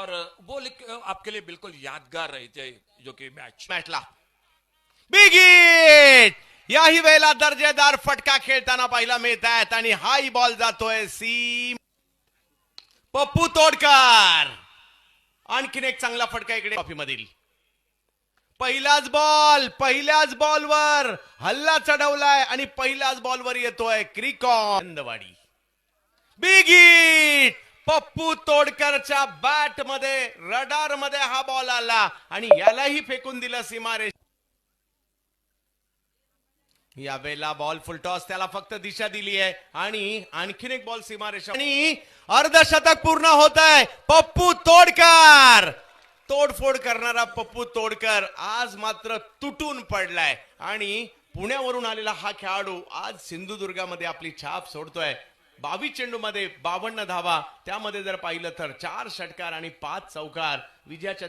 और वो आपके लिए बिल्कुल यादगार रही थे जो कि मॅचला बिग हिट. याही वेळेला दर्जेदार फटका खेळताना पाहायला मिळत आहेत आणि हाय बॉल जातोय सीम पप्पू तोडकर. आणखीन एक चांगला फटका इकडे ट्रॉफी मधील पहिल्याच बॉलवर हल्ला चढवलाय आणि पहिल्याच बॉलवर येतोय क्रिकॉन अंदवाडी. Big hit. पप्पू तोडकरच्या बॅट मध्ये रडार मध्ये हा बॉल आला आणि यालाही फेकून दिलं सीमारेष. यावेळेला बॉल फुलटॉस त्याला फक्त दिशा दिली आहे आणि आणखीन एक बॉल सीमारेषा आणि अर्धशतक पूर्ण होत आहे. पप्पू तोडकर तोडफोड करणारा पप्पू तोडकर आज मात्र तुटून पडलाय आणि पुण्यावरून आलेला हा खेळाडू आज सिंधुदुर्गामध्ये आपली छाप सोडतोय. 22 चेंडूमध्ये 52 धावा, त्यामध्ये जर पाहिलं तर 4 षटकार आणि 5 चौकार. विजयाच्या